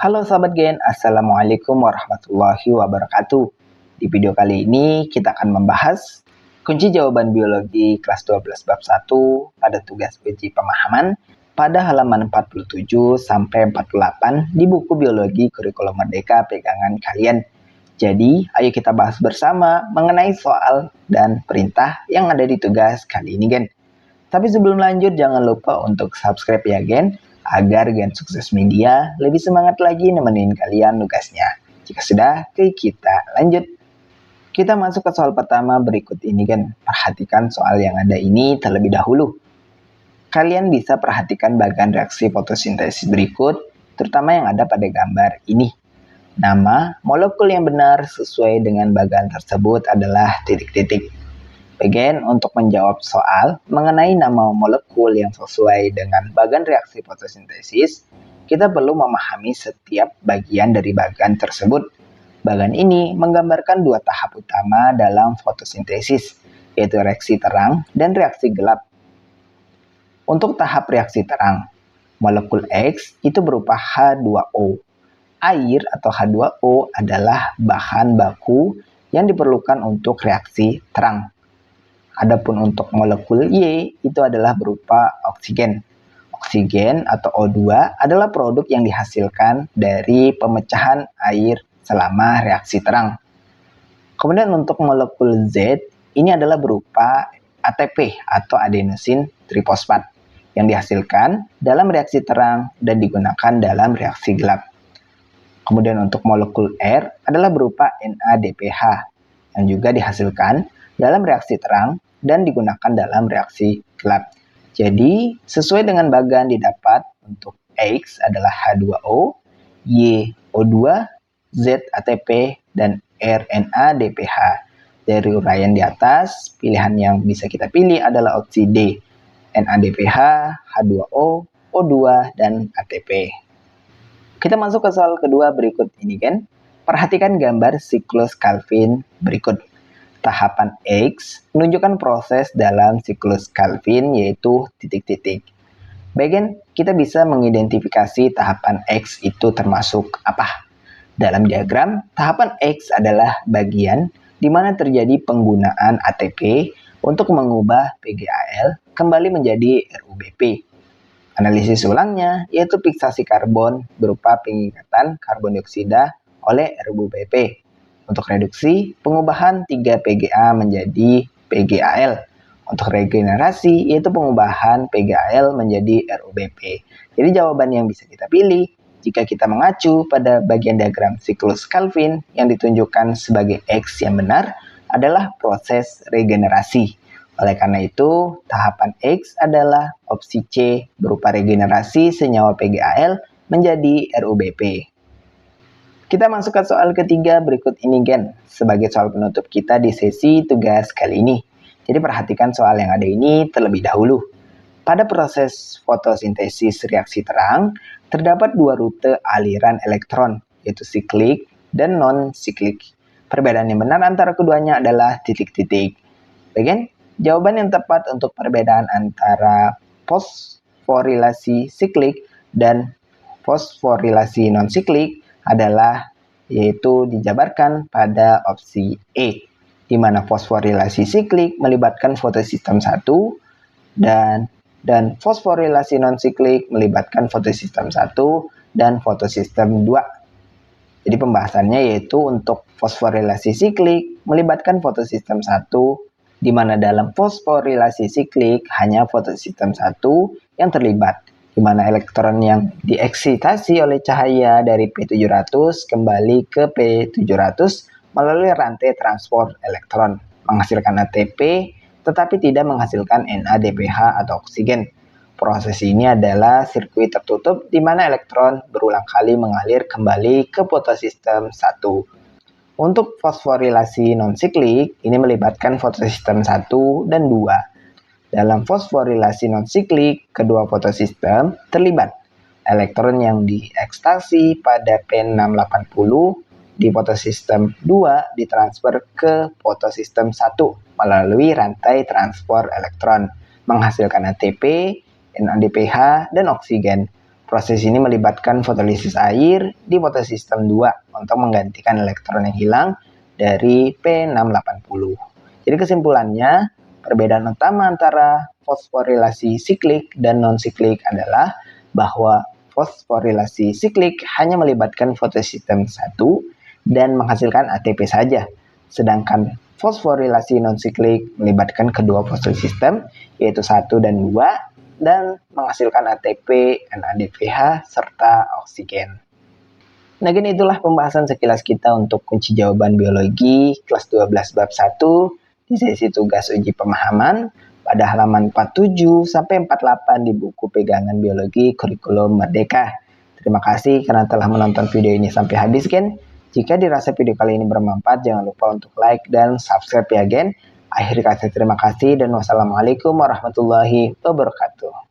Halo sahabat Gen, Assalamualaikum warahmatullahi wabarakatuh. Di video kali ini kita akan membahas kunci jawaban biologi kelas 12 bab 1 pada tugas uji pemahaman pada halaman 47 sampai 48 di buku biologi kurikulum merdeka pegangan kalian. Jadi, ayo kita bahas bersama mengenai soal dan perintah yang ada di tugas kali ini, Gen. Tapi sebelum lanjut, jangan lupa untuk subscribe ya, Gen, agar Gen Sukses Media lebih semangat lagi nemenin kalian tugasnya. Jika sudah, kita lanjut. Kita masuk ke soal pertama berikut ini, Gen. Perhatikan soal yang ada ini terlebih dahulu. Kalian bisa perhatikan bagian reaksi fotosintesis berikut, terutama yang ada pada gambar ini. Nama molekul yang benar sesuai dengan bagian tersebut adalah titik-titik. Bagian untuk menjawab soal mengenai nama molekul yang sesuai dengan bagian reaksi fotosintesis, kita perlu memahami setiap bagian dari bagian tersebut. Bagian ini menggambarkan dua tahap utama dalam fotosintesis, yaitu reaksi terang dan reaksi gelap. Untuk tahap reaksi terang, molekul X itu berupa H2O. Air atau H2O adalah bahan baku yang diperlukan untuk reaksi terang. Adapun untuk molekul Y itu adalah berupa oksigen. Oksigen atau O2 adalah produk yang dihasilkan dari pemecahan air selama reaksi terang. Kemudian untuk molekul Z ini adalah berupa ATP atau adenosin trifosfat yang dihasilkan dalam reaksi terang dan digunakan dalam reaksi gelap. Kemudian untuk molekul R adalah berupa NADPH yang juga dihasilkan dalam reaksi terang dan digunakan dalam reaksi gelap. Jadi, sesuai dengan bagian didapat untuk X adalah H2O, Y O2, Z ATP, dan R NADPH. Dari uraian di atas, pilihan yang bisa kita pilih adalah opsi D, NADPH, H2O, O2, dan ATP. Kita masuk ke soal kedua berikut ini, kan? Perhatikan gambar siklus Calvin berikut. Tahapan X menunjukkan proses dalam siklus Calvin yaitu titik-titik. Bagian kita bisa mengidentifikasi tahapan X itu termasuk apa? Dalam diagram, tahapan X adalah bagian di mana terjadi penggunaan ATP untuk mengubah PgAl kembali menjadi RuBP. Analisis ulangnya yaitu fiksasi karbon berupa pengikatan karbon dioksida oleh RuBP. Untuk reduksi, pengubahan 3 PGA menjadi PgAl. Untuk regenerasi, yaitu pengubahan PgAl menjadi RuBP. Jadi jawaban yang bisa kita pilih jika kita mengacu pada bagian diagram siklus Calvin yang ditunjukkan sebagai X yang benar adalah proses regenerasi. Oleh karena itu, tahapan X adalah opsi C berupa regenerasi senyawa PgAl menjadi RuBP. Kita masuk ke soal ketiga berikut ini, Gen, sebagai soal penutup kita di sesi tugas kali ini. Jadi perhatikan soal yang ada ini terlebih dahulu. Pada proses fotosintesis reaksi terang, terdapat dua rute aliran elektron, yaitu siklik dan non-siklik. Perbedaan yang benar antara keduanya adalah titik-titik. Bagian jawaban yang tepat untuk perbedaan antara fosforilasi siklik dan fosforilasi non-siklik adalah yaitu dijabarkan pada opsi E, di mana fosforilasi siklik melibatkan fotosistem 1 dan fosforilasi non-siklik melibatkan fotosistem 1 dan fotosistem 2. Jadi pembahasannya yaitu untuk fosforilasi siklik melibatkan fotosistem 1, di mana dalam fosforilasi siklik hanya fotosistem 1 yang terlibat, di mana elektron yang dieksitasi oleh cahaya dari P700 kembali ke P700 melalui rantai transport elektron, menghasilkan ATP tetapi tidak menghasilkan NADPH atau oksigen. Proses ini adalah sirkuit tertutup di mana elektron berulang kali mengalir kembali ke fotosistem 1. Untuk fosforilasi non-siklik, ini melibatkan fotosistem 1 dan 2. Dalam fosforilasi non-siklik, kedua fotosistem terlibat. Elektron yang diekstasi pada P680 di fotosistem 2 ditransfer ke fotosistem 1 melalui rantai transport elektron, menghasilkan ATP, NADPH, dan oksigen. Proses ini melibatkan fotolisis air di fotosistem 2 untuk menggantikan elektron yang hilang dari P680. Jadi kesimpulannya, perbedaan utama antara fosforilasi siklik dan non-siklik adalah bahwa fosforilasi siklik hanya melibatkan fotosistem 1 dan menghasilkan ATP saja. Sedangkan fosforilasi non-siklik melibatkan kedua fotosistem yaitu 1 dan 2 dan menghasilkan ATP, NADPH, serta oksigen. Nah, gini itulah pembahasan sekilas kita untuk kunci jawaban biologi kelas 12 bab 1 di sesi tugas uji pemahaman pada halaman 47 sampai 48 di buku pegangan biologi kurikulum Merdeka. Terima kasih karena telah menonton video ini sampai habis, Gen. Jika dirasa video kali ini bermanfaat, jangan lupa untuk like dan subscribe ya, Gen. Akhir kata terima kasih dan wassalamualaikum warahmatullahi wabarakatuh.